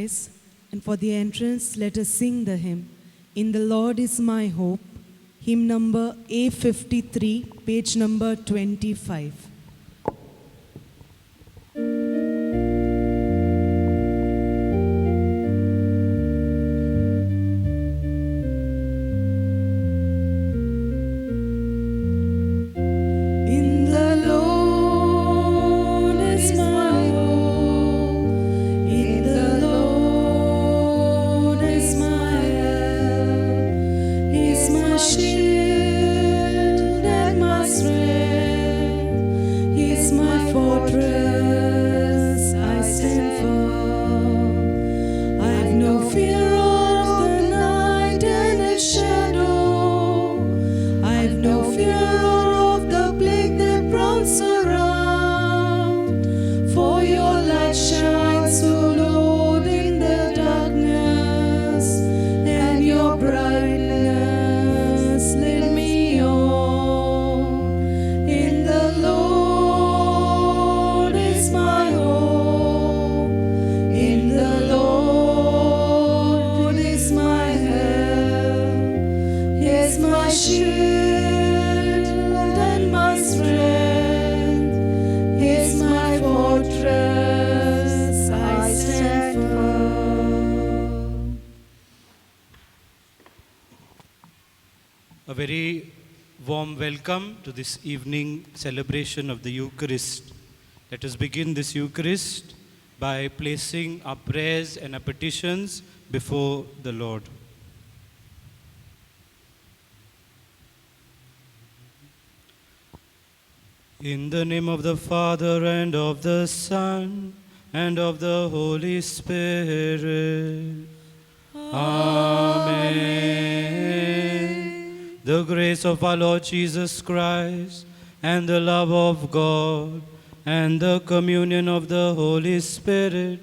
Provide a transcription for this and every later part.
rise, and for the entrance, let us sing the hymn, In the Lord is my hope, hymn number A53, page number 25. A very warm welcome to this evening celebration of the Eucharist. Let us begin this Eucharist by placing our prayers and our petitions before the Lord. In the name of the Father, and of the Son, and of the Holy Spirit. Amen. The grace of our Lord Jesus Christ, and the love of God, and the communion of the Holy Spirit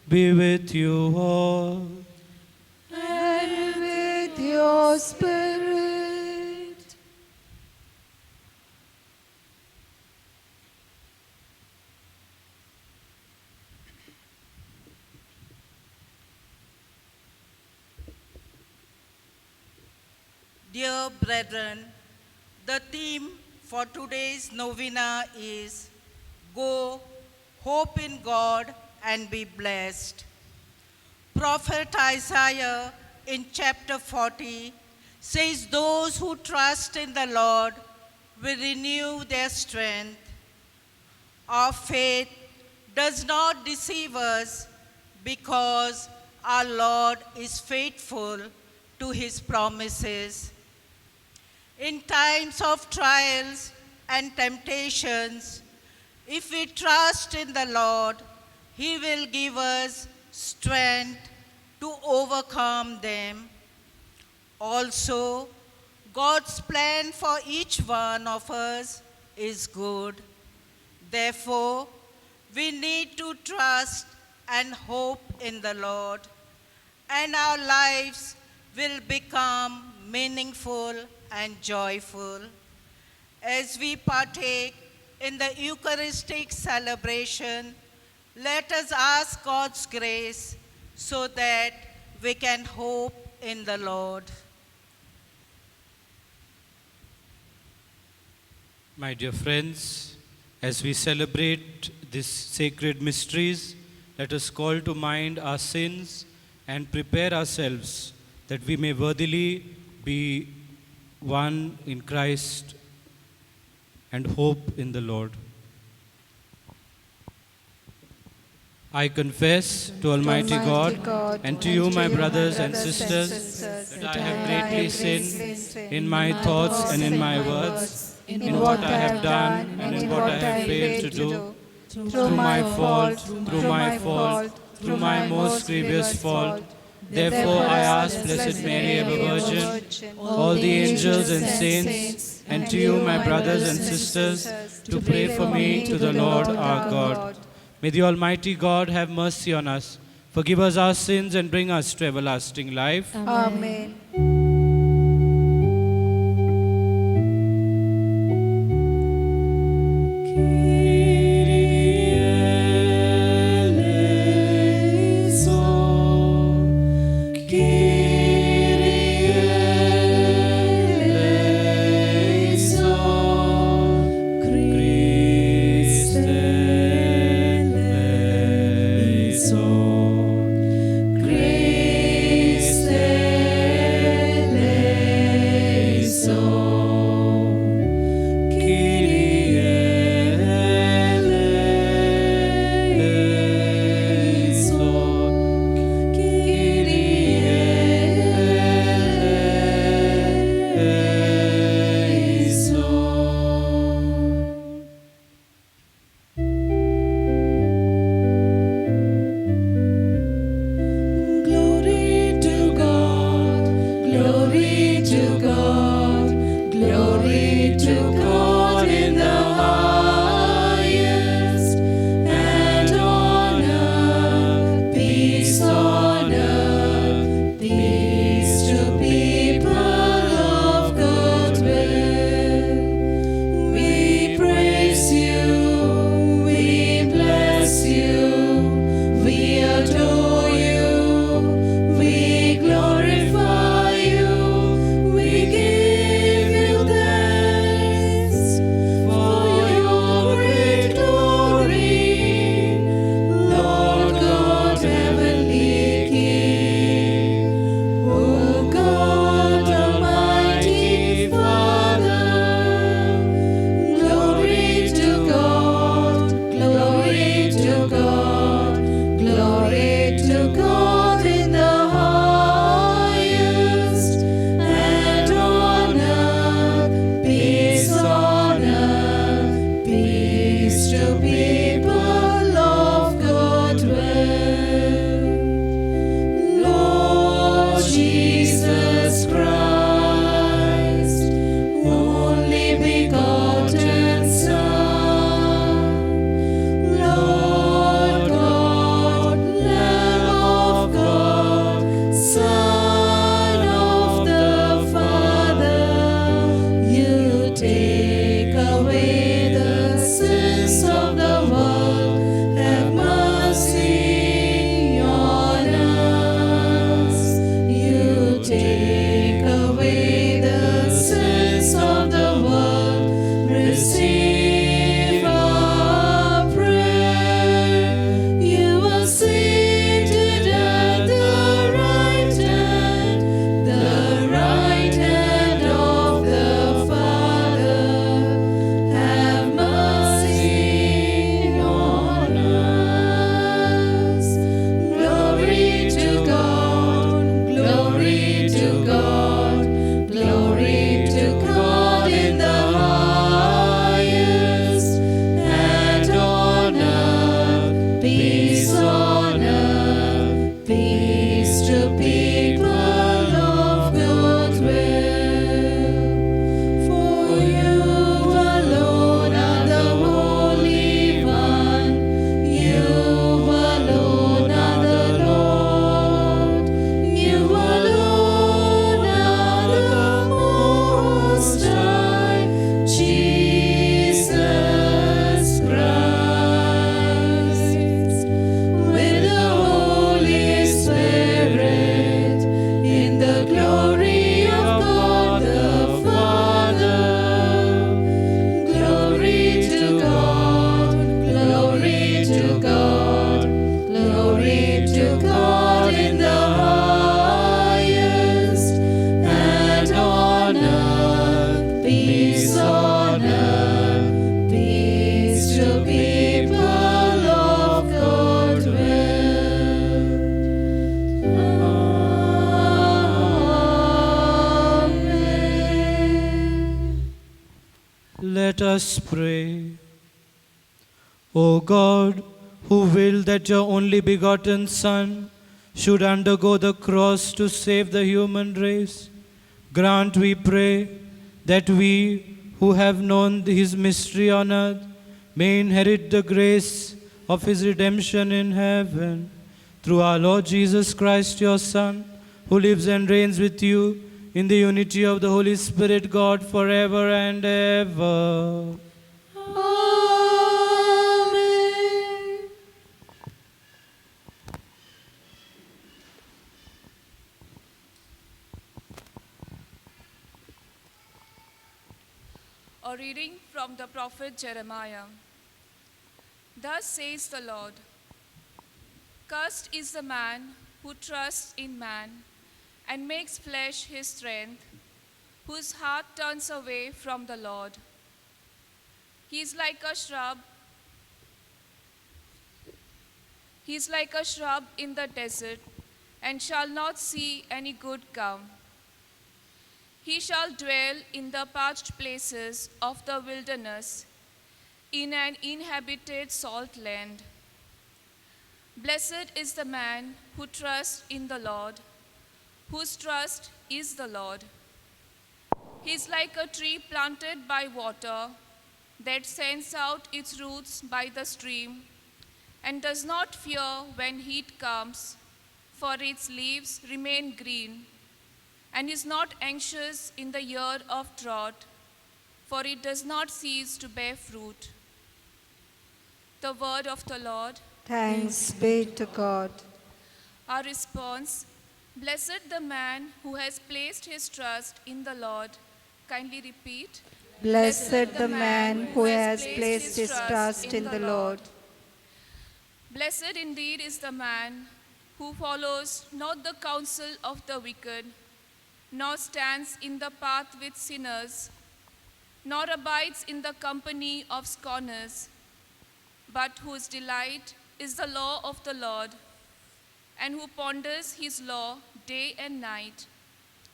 be with you all. And with your spirit. Dear brethren, the theme for today's novena is Go, hope in God, and be blessed. Prophet Isaiah in chapter 40 says, Those who trust in the Lord will renew their strength. Our faith does not deceive us because our Lord is faithful to his promises. In times of trials and temptations, if we trust in the Lord, he will give us strength to overcome them. Also, God's plan for each one of us is good. Therefore, we need to trust and hope in the Lord, and our lives will become meaningful and joyful. As we partake in the Eucharistic celebration, let us ask God's grace so that we can hope in the Lord. My dear friends, as we celebrate these sacred mysteries, let us call to mind our sins and prepare ourselves that we may worthily be one in Christ and hope in the Lord. I confess to Almighty God and to you, my brothers and sisters, that I have greatly sinned in my thoughts and in my words, in what I have done and in what I have failed to do, through my fault, through my most grievous fault. Therefore I ask Blessed Mary, ever Virgin, all the angels and saints, and to you, my brothers and sisters, to pray for me to the Lord our God. May the Almighty God have mercy on us, forgive us our sins, and bring us to everlasting life. Amen. Kyrie eleison. Let us pray. O God, who willed that your only begotten Son should undergo the cross to save the human race, grant, we pray, that we who have known his mystery on earth may inherit the grace of his redemption in heaven. Through our Lord Jesus Christ, your Son, who lives and reigns with you in the unity of the Holy Spirit, God, forever and ever. Amen. A reading from the prophet Jeremiah. Thus says the Lord, Cursed is the man who trusts in man and makes flesh his strength, whose heart turns away from the Lord. He is like a shrub. He is like a shrub in the desert, and shall not see any good come. He shall dwell in the parched places of the wilderness, in an inhabited salt land. Blessed is the man who trusts in the Lord, whose trust is the Lord. He is like a tree planted by water that sends out its roots by the stream, and does not fear when heat comes, for its leaves remain green, and is not anxious in the year of drought, for it does not cease to bear fruit. The word of the Lord. Thanks be to God. Our response, Blessed the man who has placed his trust in the Lord. Kindly repeat. Blessed the man who has placed his trust in the Lord. Blessed indeed is the man who follows not the counsel of the wicked, nor stands in the path with sinners, nor abides in the company of scorners, but whose delight is the law of the Lord, and who ponders his law day and night.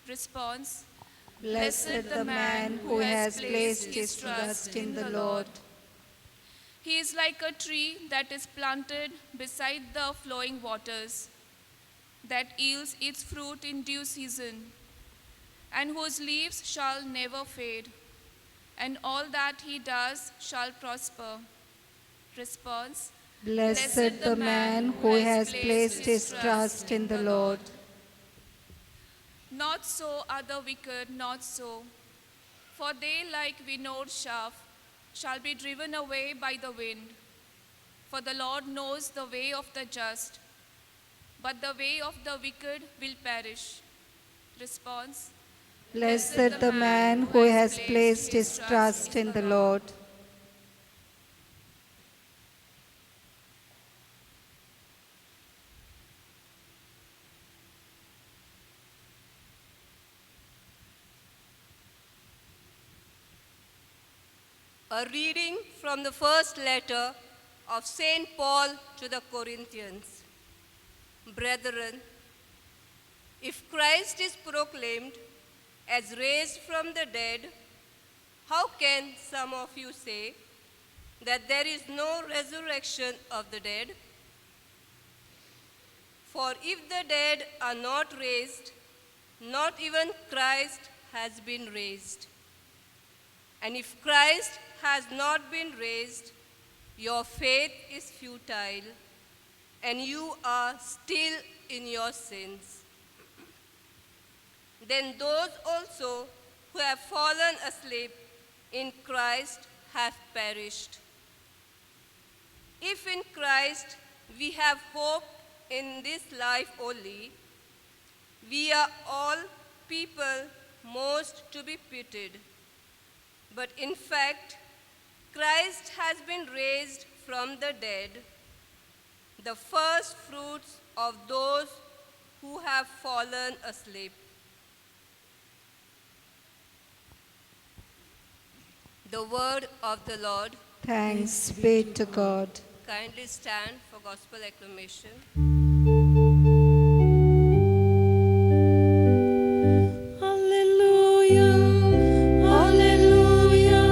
Response. Blessed the man who has placed his trust in the Lord. He is like a tree that is planted beside the flowing waters, that yields its fruit in due season, and whose leaves shall never fade, and all that he does shall prosper. Response. Blessed the man who has placed his trust in the Lord. Not so are the wicked, not so. For they, like winnowed chaff, shall be driven away by the wind. For the Lord knows the way of the just, but the way of the wicked will perish. Response. Blessed the man who has placed his trust in the Lord. A reading from the first letter of St. Paul to the Corinthians. Brethren, if Christ is proclaimed as raised from the dead, how can some of you say that there is no resurrection of the dead? For if the dead are not raised, not even Christ has been raised. And if Christ has not been raised, your faith is futile, and you are still in your sins. Then those also who have fallen asleep in Christ have perished. If in Christ we have hope in this life only, we are all people most to be pitied. But in fact, Christ has been raised from the dead, the first fruits of those who have fallen asleep. The word of the Lord. Thanks be to God. Kindly stand for gospel acclamation. Alleluia, alleluia,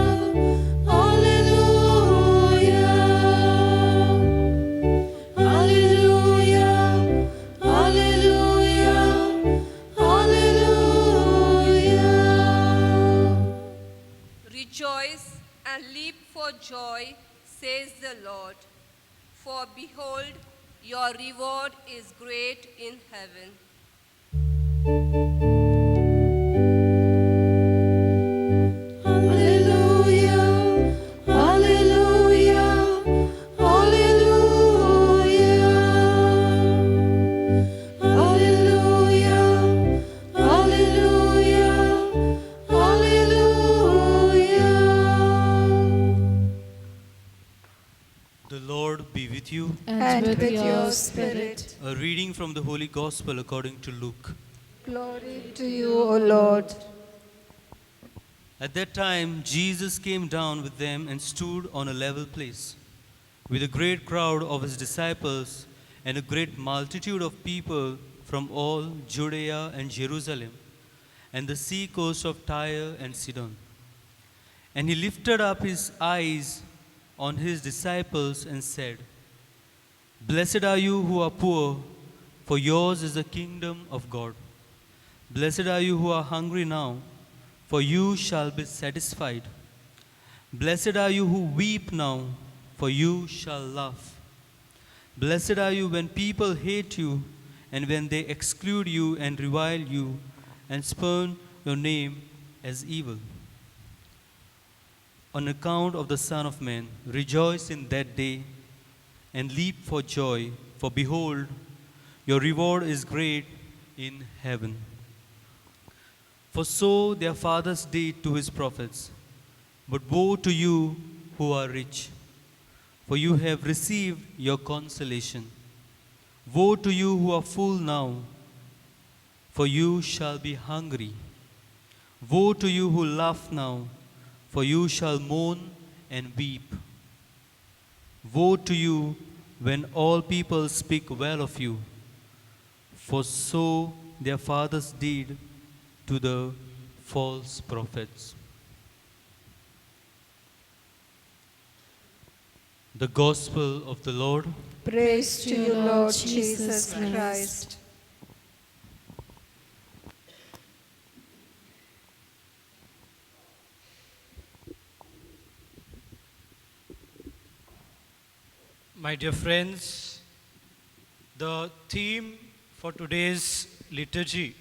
for joy, says the Lord. For behold, your reward is great in heaven. Hallelujah, hallelujah, hallelujah. Hallelujah, hallelujah, hallelujah. The Lord be with you. And with your spirit. A reading from the Holy Gospel according to Luke. Glory to you, O Lord. At that time, Jesus came down with them and stood on a level place, with a great crowd of his disciples and a great multitude of people from all Judea and Jerusalem, and the sea coast of Tyre and Sidon. And he lifted up his eyes on his disciples and said, Blessed are you who are poor, for yours is the kingdom of God. Blessed are you who are hungry now, for you shall be satisfied. Blessed are you who weep now, for you shall laugh. Blessed are you when people hate you, and when they exclude you and revile you, and spurn your name as evil. On account of the Son of Man, rejoice in that day, and leap for joy, for behold, your reward is great in heaven. For so their fathers did to his prophets. But woe to you who are rich, for you have received your consolation. Woe to you who are full now, for you shall be hungry. Woe to you who laugh now, for you shall mourn and weep. Woe to you when all people speak well of you, for so their fathers did to the false prophets. The Gospel of the Lord. Praise to you, Lord Jesus Christ. My dear friends, the theme for today's liturgy,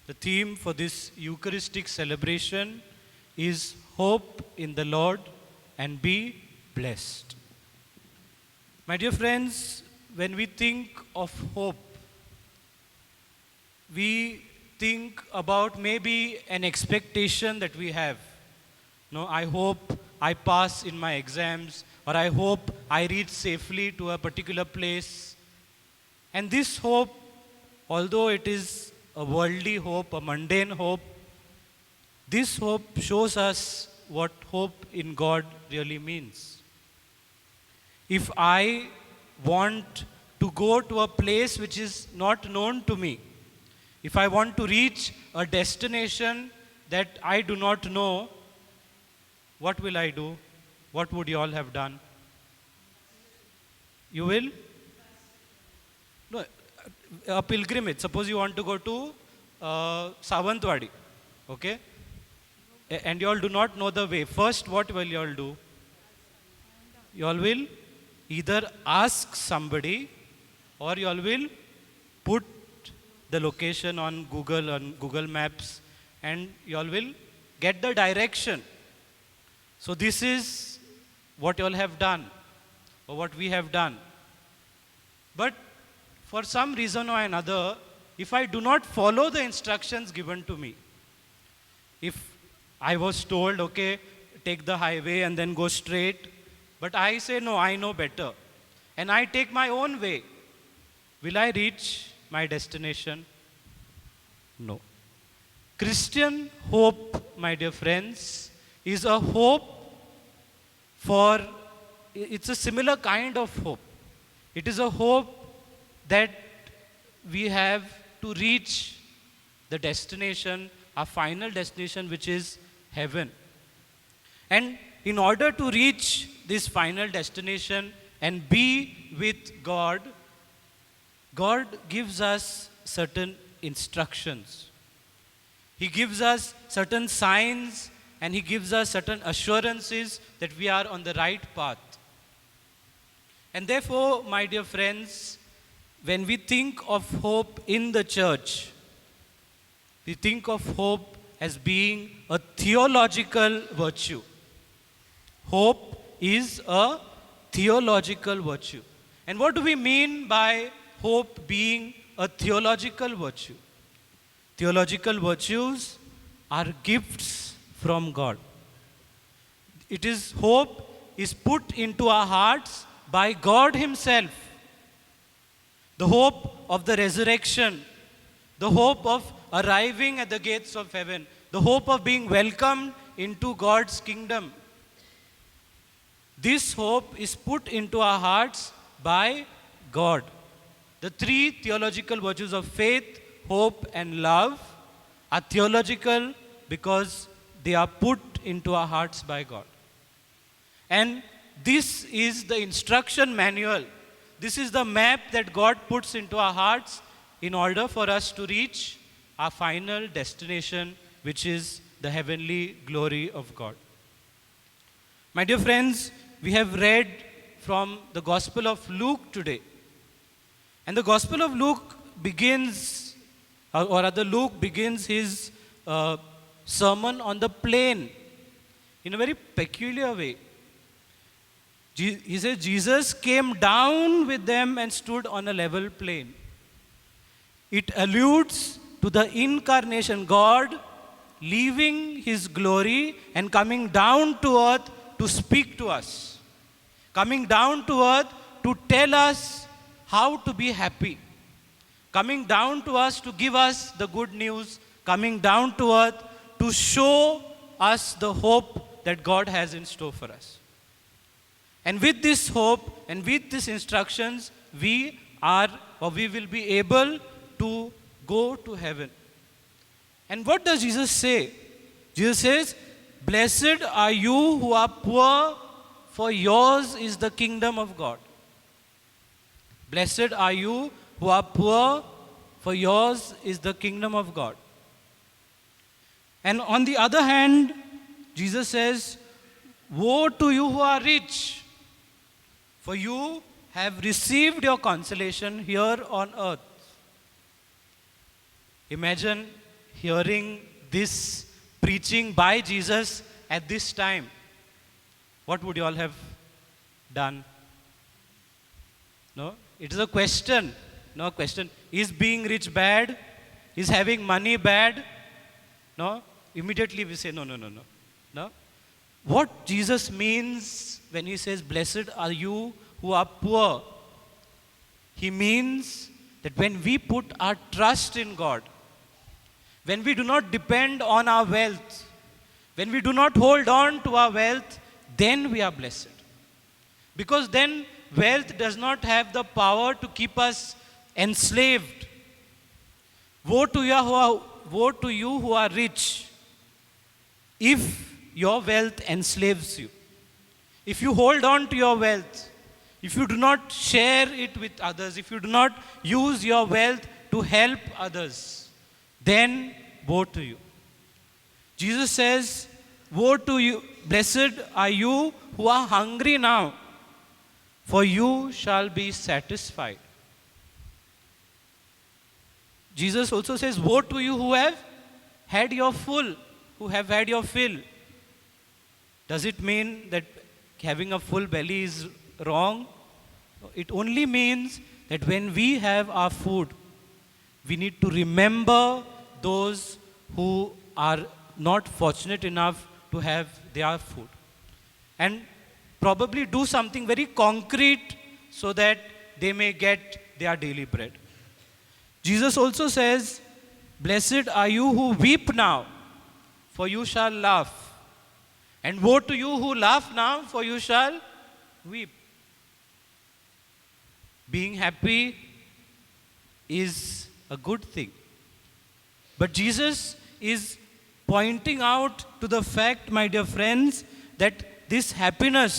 the theme for this Eucharistic celebration is Hope in the Lord and be blessed. My dear friends, when we think of hope, we think about maybe an expectation that we have. No, I hope I pass in my exams, or I hope I reach safely to a particular place. And this hope, although it is a worldly hope, a mundane hope, this hope shows us what hope in God really means. If I want to go to a place which is not known to me, if I want to reach a destination that I do not know, what will I do? What would you all have done? You will? No, a pilgrimage. Suppose you want to go to Savantwadi, okay? And you all do not know the way. First, what will you all do? You all will either ask somebody, or you all will put the location on Google Maps, and you all will get the direction. So this is what you all have done, or what we have done. But for some reason or another, if I do not follow the instructions given to me, if I was told, okay, take the highway and then go straight, but I say, no, I know better, and I take my own way, will I reach my destination? No. Christian hope, my dear friends, is a hope it's a similar kind of hope. It is a hope that we have to reach the destination, our final destination, which is heaven. And in order to reach this final destination and be with God, God gives us certain instructions. He gives us certain signs and He gives us certain assurances that we are on the right path. And therefore, my dear friends, when we think of hope in the church, we think of hope as being a theological virtue. Hope is a theological virtue. And what do we mean by hope being a theological virtue? Theological virtues are gifts from God. It is hope is put into our hearts by God Himself. The hope of the resurrection, the hope of arriving at the gates of heaven, the hope of being welcomed into God's kingdom. This hope is put into our hearts by God. The three theological virtues of faith, hope, and love are theological because they are put into our hearts by God. And this is the instruction manual. This is the map that God puts into our hearts in order for us to reach our final destination, which is the heavenly glory of God. My dear friends, we have read from the Gospel of Luke today. And the Gospel of Luke begins, or rather Luke begins his sermon on the plain in a very peculiar way. He says, Jesus came down with them and stood on a level plain. It alludes to the incarnation, God leaving His glory and coming down to earth to speak to us. Coming down to earth to tell us how to be happy. Coming down to us to give us the good news. Coming down to earth to show us the hope that God has in store for us. And with this hope and with these instructions, we will be able to go to heaven. And what does Jesus say? Jesus says, "Blessed are you who are poor, for yours is the kingdom of God." Blessed are you who are poor, for yours is the kingdom of God. And on the other hand, Jesus says, "Woe to you who are rich, for you have received your consolation here on earth." Imagine hearing this preaching by Jesus at this time. What would you all have done? No? It is a question. No question. Is being rich bad? Is having money bad? No? Immediately we say, no. No? What Jesus means when He says, "Blessed are you who are poor," He means that when we put our trust in God, when we do not depend on our wealth, when we do not hold on to our wealth, then we are blessed. Because then wealth does not have the power to keep us enslaved. Woe to you who are rich, if your wealth enslaves you. If you hold on to your wealth, if you do not share it with others, if you do not use your wealth to help others, then woe to you. Jesus says, "Woe to you, blessed are you who are hungry now, for you shall be satisfied." Jesus also says, "Woe to you who have had your full, who have had your fill." Does it mean that having a full belly is wrong? It only means that when we have our food, we need to remember those who are not fortunate enough to have their food. And probably do something very concrete so that they may get their daily bread. Jesus also says, "Blessed are you who weep now, for you shall laugh. And woe to you who laugh now, for you shall weep." Being happy is a good thing. But Jesus is pointing out to the fact, my dear friends, that this happiness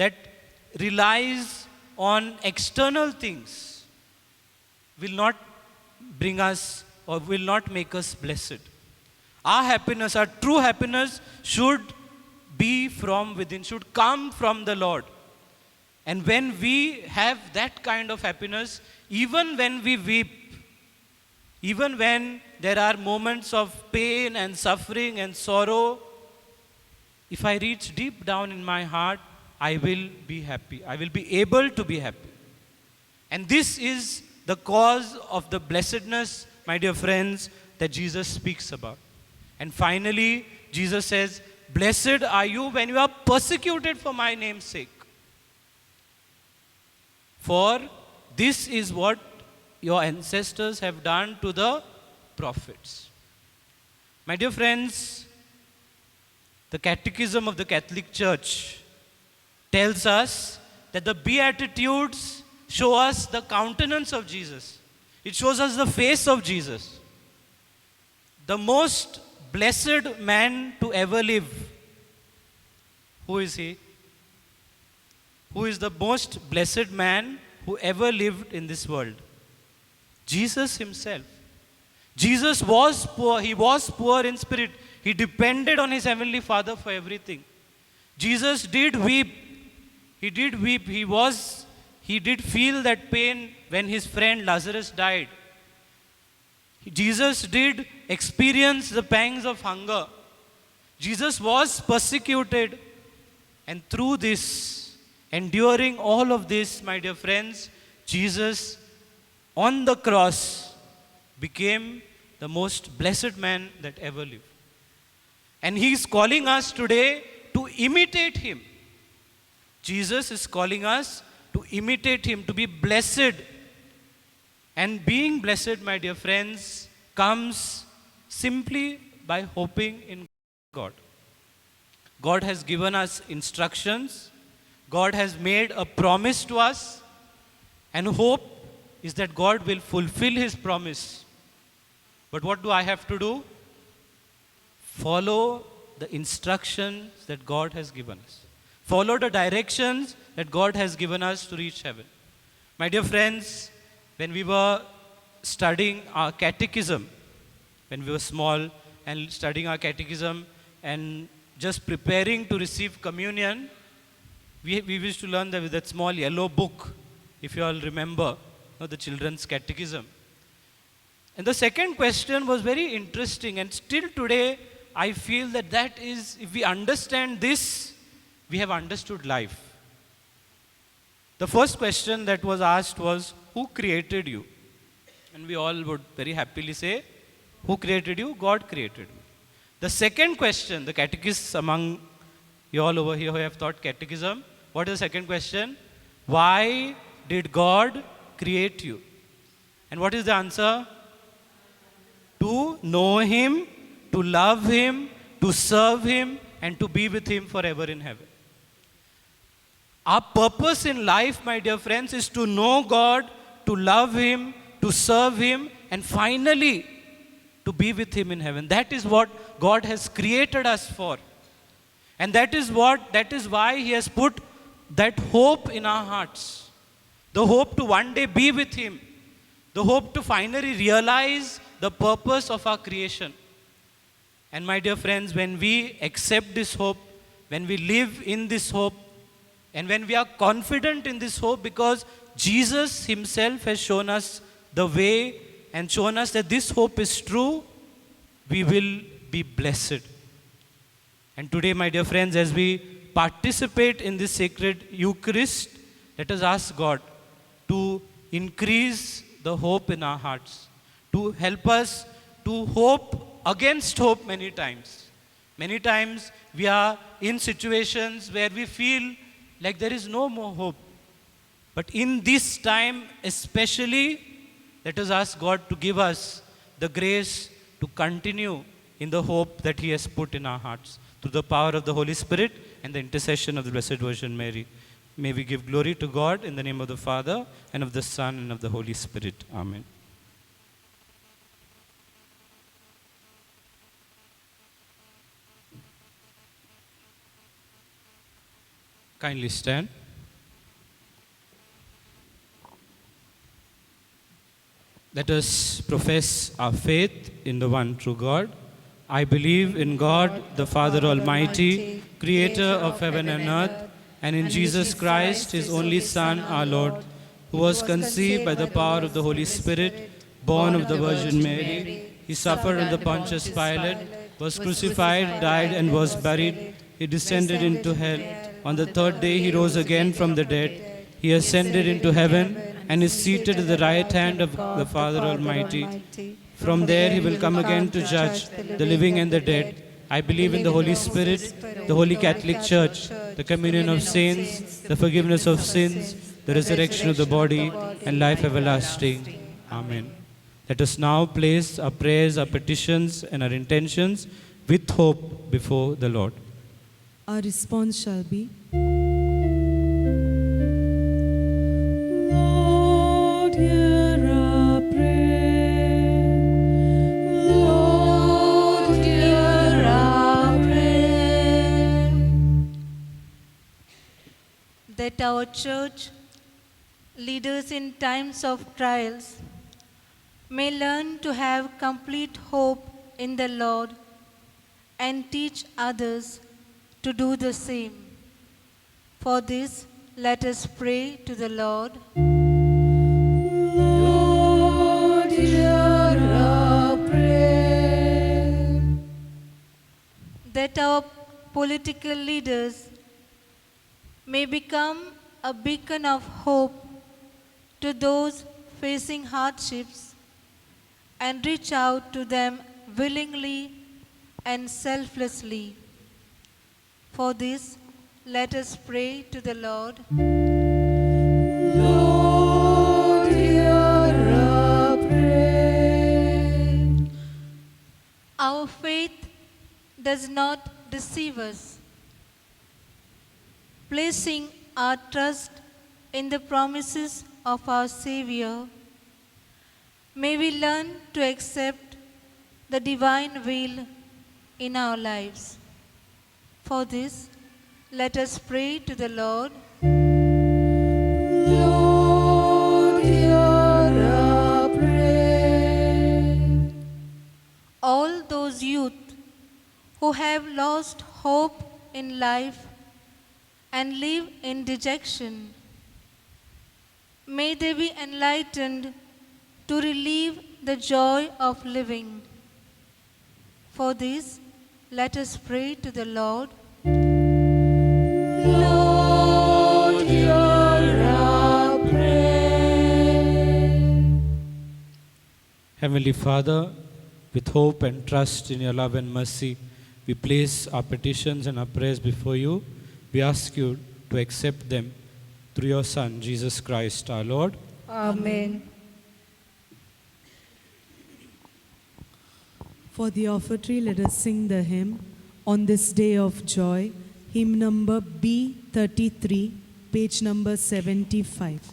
that relies on external things will not bring us or will not make us blessed. Our happiness, our true happiness should be from within, should come from the Lord. And when we have that kind of happiness, even when we weep, even when there are moments of pain and suffering and sorrow, if I reach deep down in my heart, I will be happy. I will be able to be happy. And this is the cause of the blessedness, my dear friends, that Jesus speaks about. And finally, Jesus says, "Blessed are you when you are persecuted for my name's sake. For this is what your ancestors have done to the prophets." My dear friends, the Catechism of the Catholic Church tells us that the Beatitudes show us the countenance of Jesus. It shows us the face of Jesus. The most blessed man to ever live. Who is he? Who is the most blessed man who ever lived in this world? Jesus himself. Jesus was poor. He was poor in spirit. He depended on his heavenly Father for everything. Jesus did weep. He did weep. He did feel that pain when his friend Lazarus died. Jesus did experience the pangs of hunger. Jesus was persecuted. And through this, enduring all of this, my dear friends, Jesus on the cross became the most blessed man that ever lived. And he is calling us today to imitate him. Jesus is calling us to imitate him, to be blessed. And being blessed, my dear friends, comes simply by hoping in God. God has given us instructions. God has made a promise to us. And hope is that God will fulfill his promise. But what do I have to do? Follow the instructions that God has given us. Follow the directions that God has given us to reach heaven. My dear friends, when we were studying our catechism, when we were small and studying our catechism and just preparing to receive communion, we used to learn that with that small yellow book, if you all remember, the children's catechism. And the second question was very interesting, and still today I feel that is, if we understand this, we have understood life. The first question that was asked was, who created you? And we all would very happily say, who created you? God created me. The second question, the catechists among you all over here who have taught catechism, what is the second question? Why did God create you? And what is the answer? To know him, to love him, to serve him, and to be with him forever in heaven. Our purpose in life, my dear friends, is to know God, to love him, to serve him, and finally to be with him in heaven. That is what God has created us for. And that is why he has put that hope in our hearts. The hope to one day be with him. The hope to finally realize the purpose of our creation. And my dear friends, when we accept this hope, when we live in this hope, and when we are confident in this hope, because Jesus himself has shown us the way and shown us that this hope is true, we will be blessed. And today, my dear friends, as we participate in this sacred Eucharist, let us ask God to increase the hope in our hearts, to help us to hope against hope many times. Many times we are in situations where we feel like there is no more hope. But in this time especially, let us ask God to give us the grace to continue in the hope that he has put in our hearts. Through the power of the Holy Spirit and the intercession of the Blessed Virgin Mary, may we give glory to God in the name of the Father, and of the Son, and of the Holy Spirit. Amen. Kindly stand. Let us profess our faith in the one true God. I believe in God, the Father Almighty, creator of heaven and earth, and in Jesus Christ, his only Son, our Lord, who was conceived by the power of the Holy Spirit, born of the Virgin Mary. He suffered under Pontius Pilate, was crucified, died, and was buried. He descended into hell. On the third day he rose again from the dead. He ascended into heaven and is seated at the right hand of the Father Almighty. From there he will come again to judge the living and the dead. I believe in the Holy Spirit, the Holy Catholic Church, the communion of saints, the forgiveness of sins, the resurrection of the body, and life everlasting. Amen. Let us now place our prayers, our petitions, and our intentions with hope before the Lord. Our response shall be, Lord, hear our prayer. Lord, hear our prayer. That our church, leaders in times of trials, may learn to have complete hope in the Lord and teach others to do the same. For this, let us pray to the Lord. Lord, hear our prayer. That our political leaders may become a beacon of hope to those facing hardships and reach out to them willingly and selflessly. For this, let us pray to the Lord. Lord, hear our prayer. Our faith does not deceive us. Placing our trust in the promises of our Savior, may we learn to accept the divine will in our lives. For this, let us pray to the Lord. Lord, hear our prayer. All those youth who have lost hope in life and live in dejection, may they be enlightened to relieve the joy of living. For this, let us pray to the Lord. Lord, hear our prayer. Heavenly Father, with hope and trust in your love and mercy, we place our petitions and our prayers before you. We ask you to accept them through your Son, Jesus Christ, our Lord. Amen. For the offertory, let us sing the hymn, On This Day of Joy, hymn number B33, page number 75.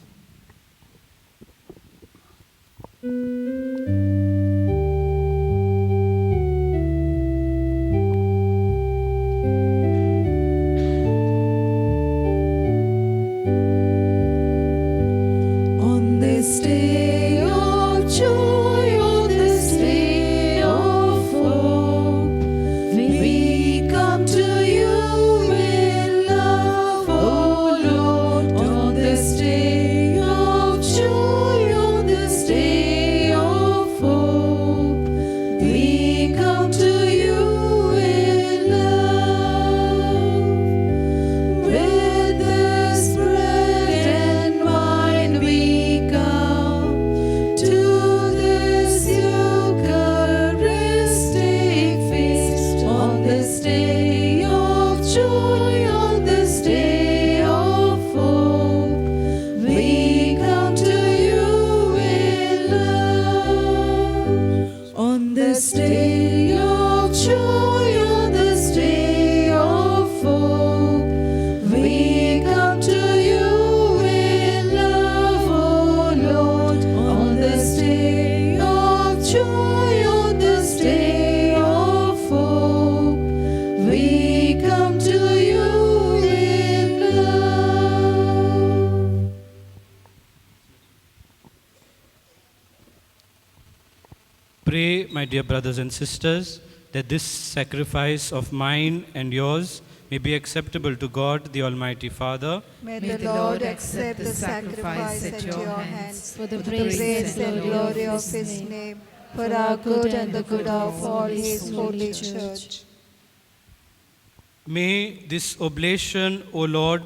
On this day of joy, on this day of hope, we come to you in love, O Lord. On this day of joy, on this day of hope, we come to you in love. With this bread and wine we come to this Eucharistic feast. On this day of joy, on this day of hope, we come to you in love. On this day of joy, on this day of hope, we come to you in love, O Lord. On this day of joy, on this day of hope, we come to you in love. Pray, my dear brothers and sisters, that this sacrifice of mine and yours may be acceptable to God, the Almighty Father. May the Lord accept the sacrifice at your hands for the praise and glory of his name, for our good and the good of all his holy church. May this oblation, O Lord,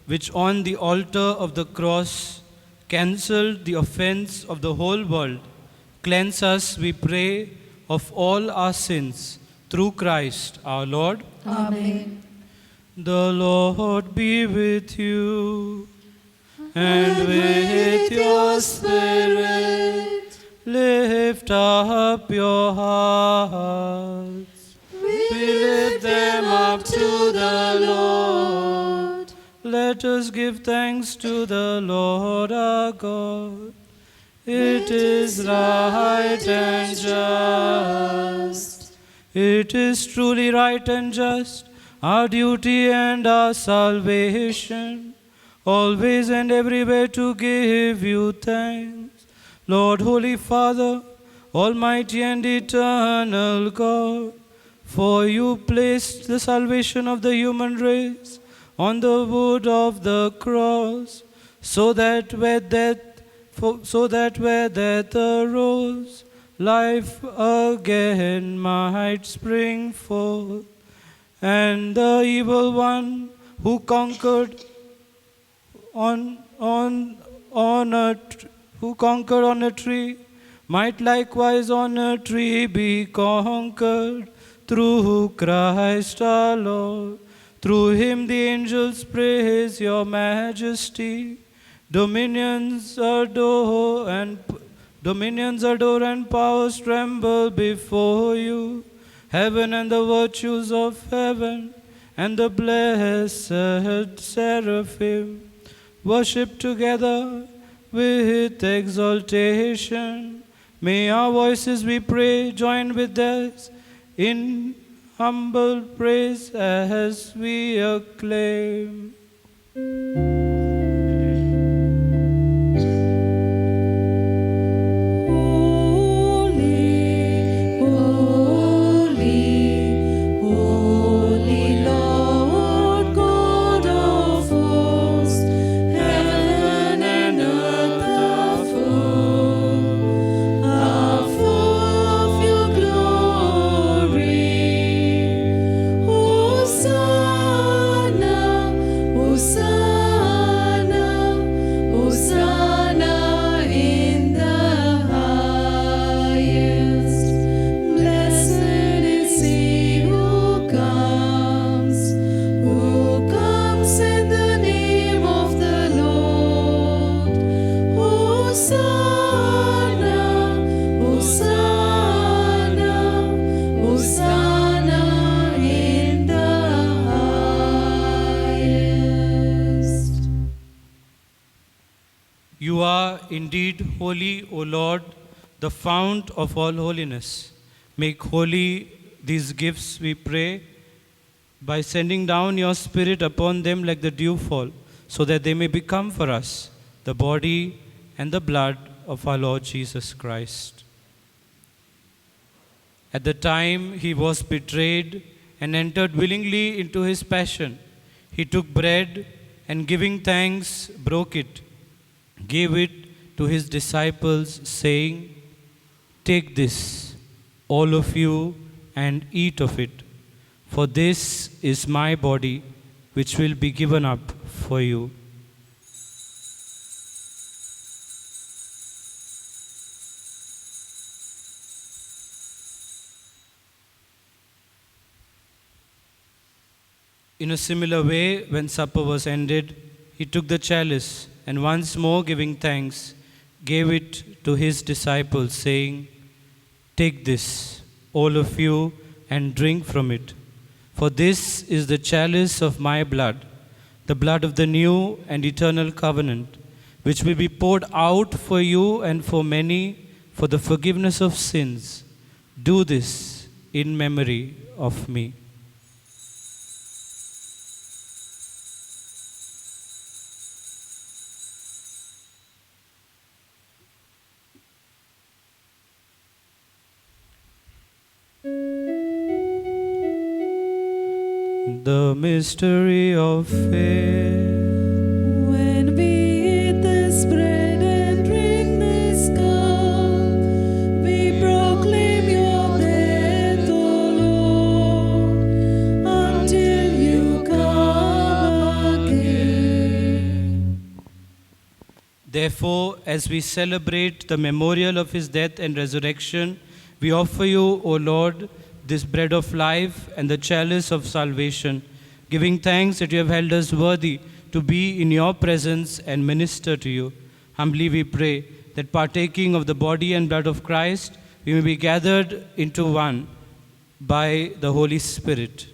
which on the altar of the cross cancelled the offense of the whole world, cleanse us, we pray, of all our sins, through Christ our Lord. Amen. The Lord be with you, and with your spirit. Lift up your hearts. We lift them up to the Lord. Let us give thanks to the Lord our God. It is right and just. It is truly right and just, our duty and our salvation, always and everywhere to give you thanks. Lord, Holy Father, Almighty and eternal God, for you placed the salvation of the human race on the wood of the cross, so that where death arose, life again might spring forth. And the evil one who conquered on a tree might likewise on a tree be conquered through Christ our Lord. Through him the angels praise your majesty. Dominions adore and powers tremble before you. Heaven and the virtues of heaven and the blessed seraphim worship together with exaltation. May our voices, we pray, join with theirs in humble praise as we acclaim. You are indeed holy, O Lord, the fount of all holiness. Make holy these gifts, we pray, by sending down your Spirit upon them like the dewfall, so that they may become for us the body and the blood of our Lord Jesus Christ. At the time he was betrayed and entered willingly into his passion, he took bread and giving thanks, broke it, gave it to his disciples, saying, "Take this, all of you, and eat of it, for this is my body, which will be given up for you." In a similar way, when supper was ended, he took the chalice, and once more giving thanks, gave it to his disciples, saying, "Take this, all of you, and drink from it. For this is the chalice of my blood, the blood of the new and eternal covenant, which will be poured out for you and for many for the forgiveness of sins. Do this in memory of me." The mystery of faith. When we eat this bread and drink this cup, we proclaim your death, O Lord, until you come again. Therefore, as we celebrate the memorial of his death and resurrection, we offer you, O Lord, this bread of life and the chalice of salvation, giving thanks that you have held us worthy to be in your presence and minister to you. Humbly we pray that partaking of the body and blood of Christ, we may be gathered into one by the Holy Spirit.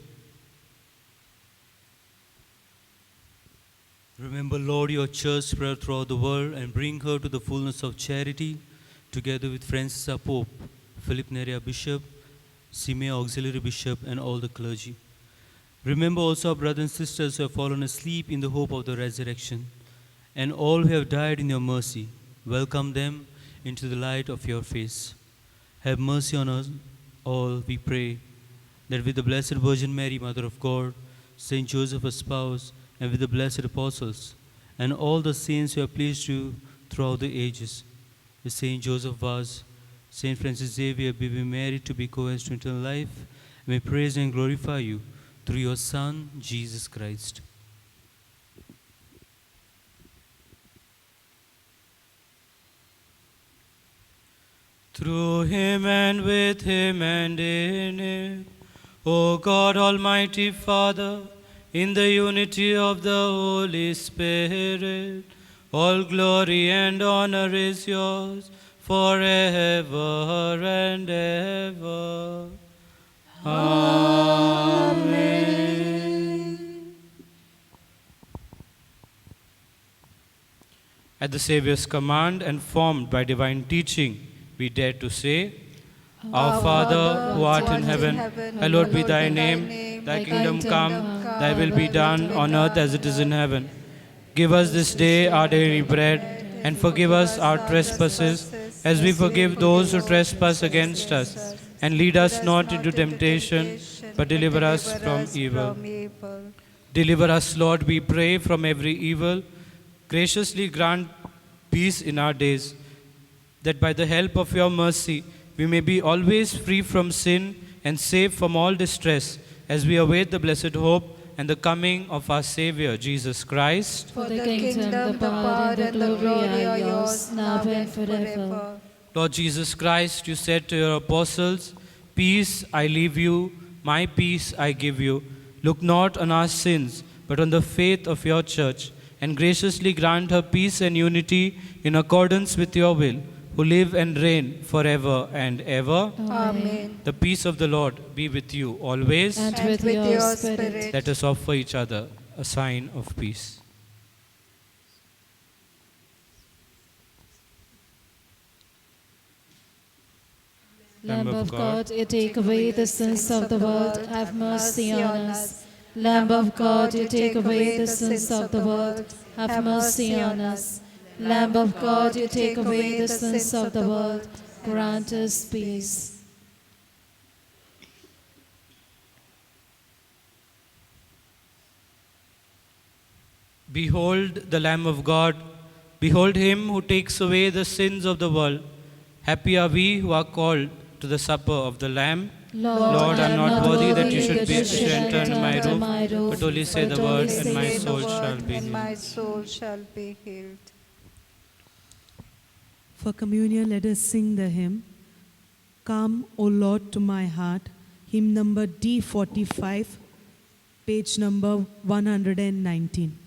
Remember, Lord, your church spread throughout the world and bring her to the fullness of charity, together with Francis our Pope, Philip Neri our Bishop, Simeon Auxiliary Bishop, and all the clergy. Remember also our brothers and sisters who have fallen asleep in the hope of the resurrection, and all who have died in your mercy. Welcome them into the light of your face. Have mercy on us all, we pray, that with the Blessed Virgin Mary, Mother of God, Saint Joseph, her spouse, and with the blessed apostles, and all the saints who have pleased you throughout the ages, with Saint Joseph Vaz, Saint Francis Xavier, be we married to be co-heirs to eternal life, and may praise and glorify you through your Son, Jesus Christ. Through him and with him and in him, O God, Almighty Father, in the unity of the Holy Spirit, all glory and honor is yours forever and ever. Amen. At the Saviour's command and formed by divine teaching, we dare to say, Our Father, who art in heaven, hallowed be thy name. Thy kingdom come, thy will be done on earth as it is in heaven. Give us this day our daily bread, and forgive us our trespasses, as we forgive those who trespass against us. And lead us not into temptation, but deliver us from evil. Deliver us, Lord, we pray, from every evil. Graciously grant peace in our days, that by the help of your mercy we may be always free from sin and safe from all distress, as we await the blessed hope and the coming of our Savior, Jesus Christ. For the kingdom, the power, and the glory are yours, now and forever. Lord Jesus Christ, you said to your apostles, Peace I leave you, my peace I give you. Look not on our sins, but on the faith of your church, and graciously grant her peace and unity in accordance with your will, who live and reign forever and ever. Amen. The peace of the Lord be with you always. And with your spirit. Let us offer each other a sign of peace. Lamb of God, you take away the sins of the world, have mercy on us. Lamb of God, you take away the sins of the world, have mercy on us. Lamb of God, you take away the sins of the world, grant us peace. Behold the Lamb of God. Behold him who takes away the sins of the world. Happy are we who are called to the supper of the Lamb. Lord, I am not worthy that you should enter under my roof, but only say the word, and my soul shall be And healed. my soul shall be healed. For communion, let us sing the hymn, Come, O Lord, to my heart, hymn number D45, page number 119.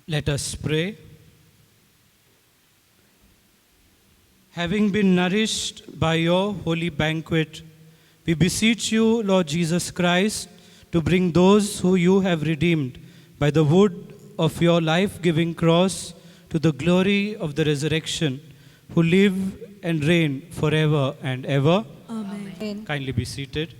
Let us pray. Having been nourished by your holy banquet, we beseech you, Lord Jesus Christ, to bring those who you have redeemed by the wood of your life-giving cross to the glory of the resurrection, who live and reign forever and ever. Amen. Kindly be seated.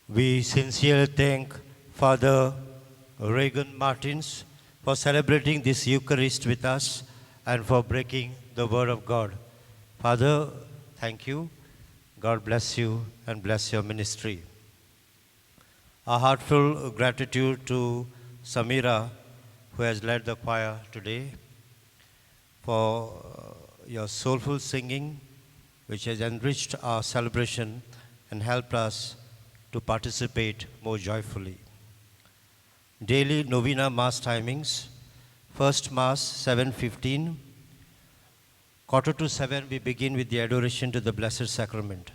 We sincerely thank Father Reagan Martins for celebrating this Eucharist with us and for breaking the Word of God. Father, thank you. God bless you and bless your ministry. A heartfelt gratitude to Samira, who has led the choir today, for your soulful singing, which has enriched our celebration and helped us to participate more joyfully. Daily Novena Mass timings. First Mass, 7:15. 6:45 we begin with the adoration to the Blessed Sacrament.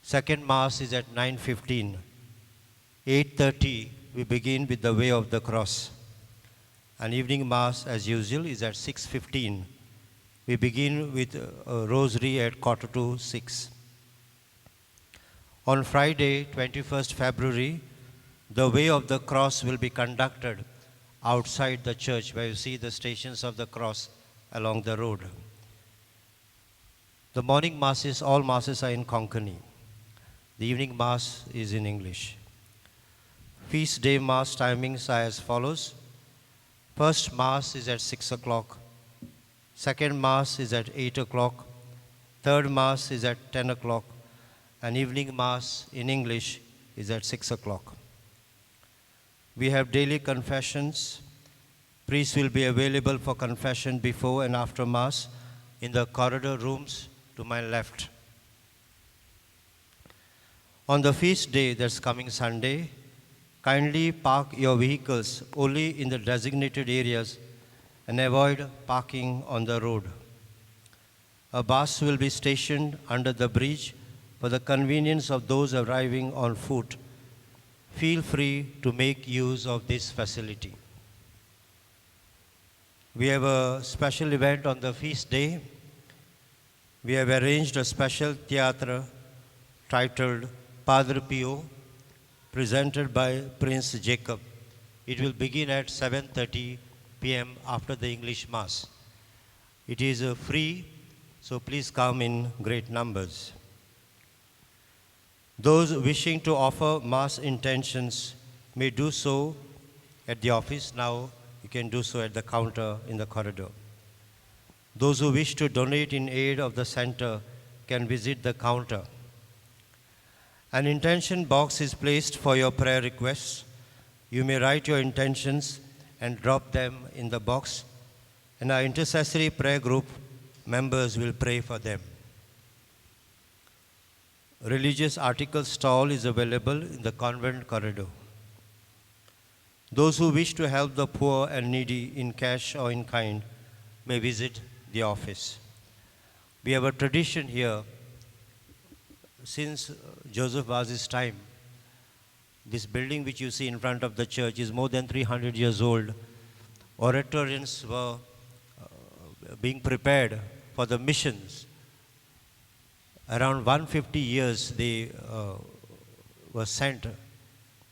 Second Mass is at 9:15. 8:30 we begin with the Way of the Cross. And evening Mass, as usual, is at 6:15. We begin with a Rosary at 5:45. On Friday, 21st February, the Way of the Cross will be conducted outside the church, where you see the stations of the cross along the road. The morning masses, all masses are in Konkani. The evening mass is in English. Feast day mass timings are as follows. First mass is at 6 o'clock. Second mass is at 8 o'clock. Third mass is at 10 o'clock. And evening mass in English is at 6 o'clock. We have daily confessions. Priests will be available for confession before and after mass in the corridor rooms to my left. On the feast day, that's coming Sunday, kindly park your vehicles only in the designated areas and avoid parking on the road. A bus will be stationed under the bridge for the convenience of those arriving on foot. Feel free to make use of this facility. We have a special event on the feast day. We have arranged a special theatre titled Padre Pio, presented by Prince Jacob. It will begin at 7:30 p.m. after the English Mass. It is free, so please come in great numbers. Those wishing to offer Mass intentions may do so at the office. Now you can do so at the counter in the corridor. Those who wish to donate in aid of the center can visit the counter. An intention box is placed for your prayer requests. You may write your intentions and drop them in the box, and our intercessory prayer group members will pray for them. Religious article stall is available in the convent corridor. Those who wish to help the poor and needy in cash or in kind may visit the office. We have a tradition here since Joseph Vaz's time. This building which you see in front of the church is more than 300 years old. Oratorians were being prepared for the missions. Around 150 years they were sent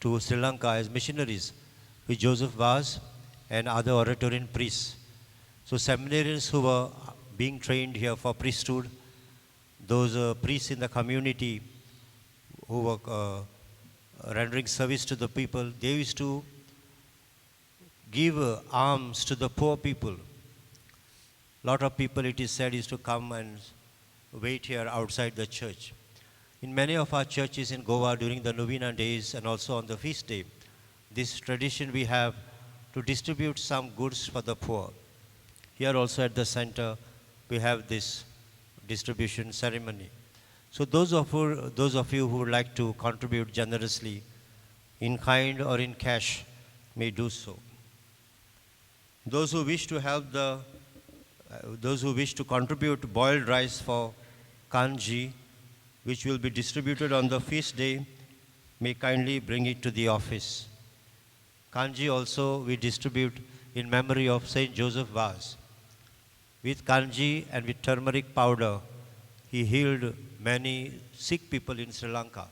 to Sri Lanka as missionaries with Joseph Vaz and other Oratorian priests. So seminarians who were being trained here for priesthood, those priests in the community who were rendering service to the people, they used to give alms to the poor people. Lot of people, it is said, used to come and wait here outside the church. In many of our churches in Goa during the Novena days and also on the feast day, this tradition we have to distribute some goods for the poor. Here also at the center, we have this distribution ceremony. So those of you who would like to contribute generously in kind or in cash may do so. Those who wish to help those who wish to contribute boiled rice for kanji, which will be distributed on the feast day, may kindly bring it to the office. Kanji also we distribute in memory of Saint Joseph Vaz. With kanji and with turmeric powder, he healed many sick people in Sri Lanka.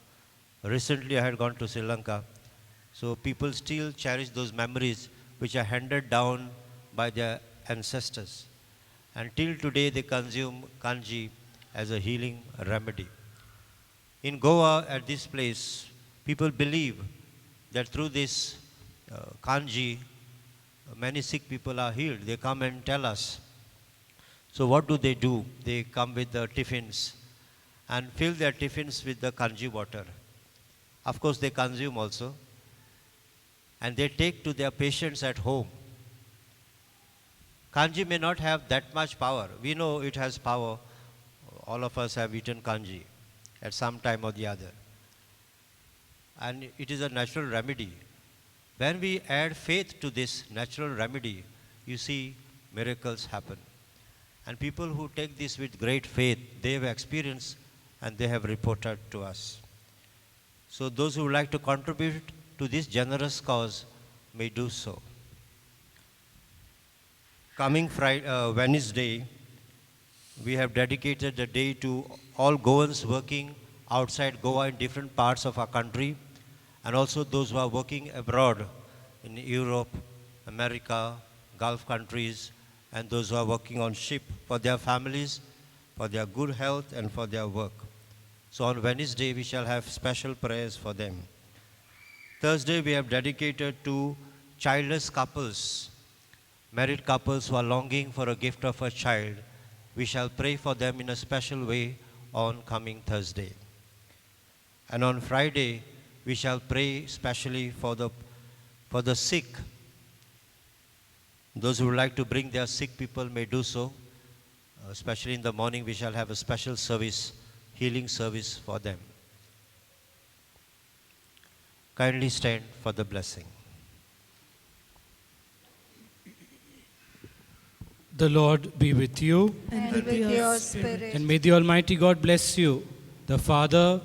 Recently I had gone to Sri Lanka, so people still cherish those memories which are handed down by their ancestors. And till today they consume kanji as a healing remedy. In Goa, at this place, people believe that through this kanji, many sick people are healed. They come and tell us. So what do? They come with the tiffins and fill their tiffins with the kanji water. Of course, they consume also. And they take to their patients at home. Kanji may not have that much power. We know it has power. All of us have eaten kanji at some time or the other. And it is a natural remedy. When we add faith to this natural remedy, you see miracles happen. And people who take this with great faith, they have experienced and they have reported to us. So those who would like to contribute to this generous cause may do so. Coming Wednesday, we have dedicated the day to all Goans working outside Goa in different parts of our country, and also those who are working abroad in Europe, America, Gulf countries, and those who are working on ship for their families, for their good health, and for their work. So on Wednesday, we shall have special prayers for them. Thursday, we have dedicated to childless couples, married couples who are longing for a gift of a child. We shall pray for them in a special way on coming Thursday. And on Friday, we shall pray specially for the sick. Those who would like to bring their sick people may do so. Especially in the morning, we shall have a special service, healing service for them. Kindly stand for the blessing. The Lord be with you. And with your spirit. And may the Almighty God bless you, the Father,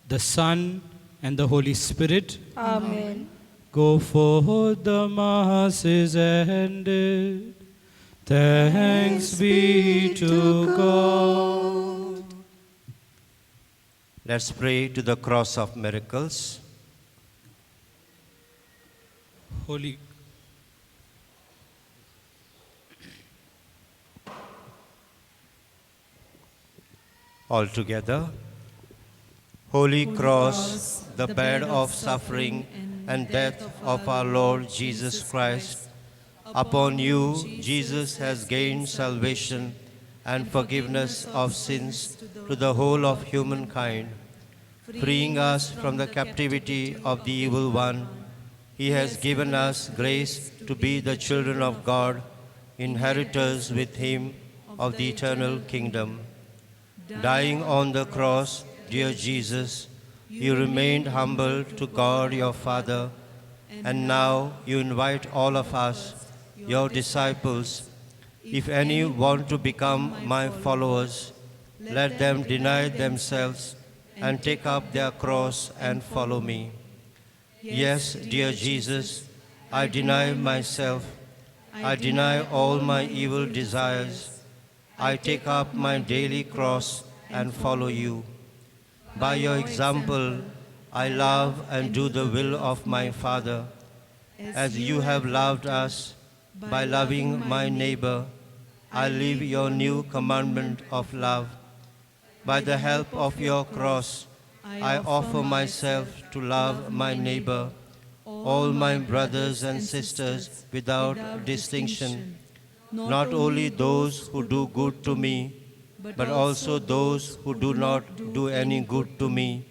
the Son, and the Holy Spirit. Amen. Go forth, the Mass is ended. Thanks be to God. Let's pray to the cross of miracles. Holy All together. Holy Cross, the bed of suffering and death of our Lord Jesus Christ, upon you Jesus has gained salvation and forgiveness of sins to the whole of humankind. Freeing us from the captivity of the evil one, he has given us grace to be the children of God, inheritors with him of the eternal kingdom. Dying on the cross, dear Jesus, you remained humble to God your Father, and now you invite all of us, your disciples. If any want to become my followers, let them deny themselves and take up their cross and follow me. Yes, dear Jesus, I deny myself. I deny all my evil desires. I take up my daily cross and follow you. By your example, I love and do the will of my Father. As you have loved us, by loving my neighbor, I live your new commandment of love. By the help of your cross, I offer myself to love my neighbor, all my brothers and sisters without distinction, not only those who do good to me, but also those who do not do any good to me,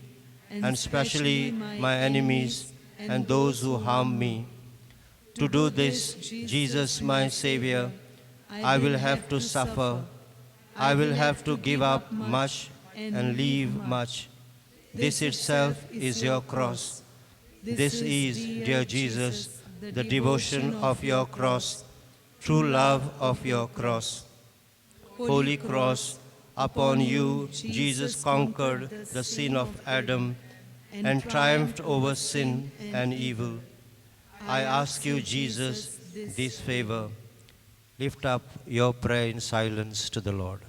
and especially my enemies and those who harm me. To do this, Jesus, my Savior, I will have to suffer. I will have to give up much and leave much. This itself is your cross. This is, dear Jesus, the devotion of your cross, true love of your cross. Holy cross, Upon you, Jesus conquered the sin of Adam and triumphed over sin and evil. I ask you, Jesus, this favor. Lift up your prayer in silence to the Lord.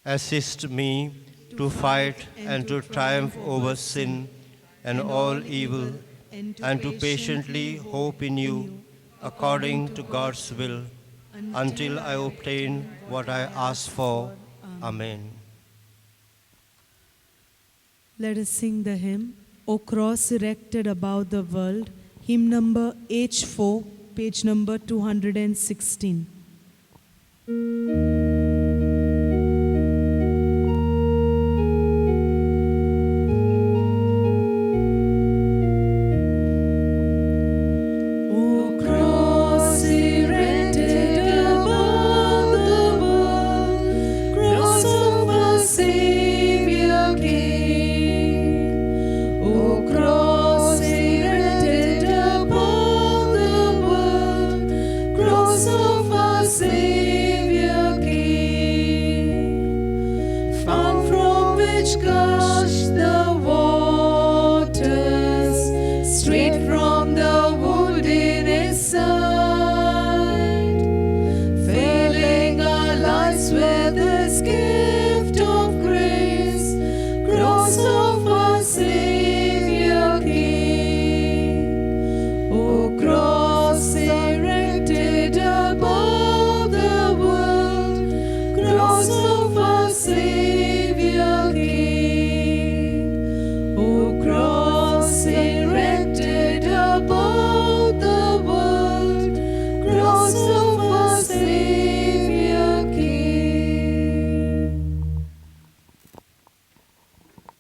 Assist me to fight and to triumph over sin and all evil, and to patiently hope in you according to God's will, until I obtain what I ask for. Amen. Let us sing the hymn, O Cross Erected Above the World, hymn number H4, page number 216. O cross erected above the world, cross of our Savior King. O cross erected above the world, cross of our Savior King. Fount from which gush the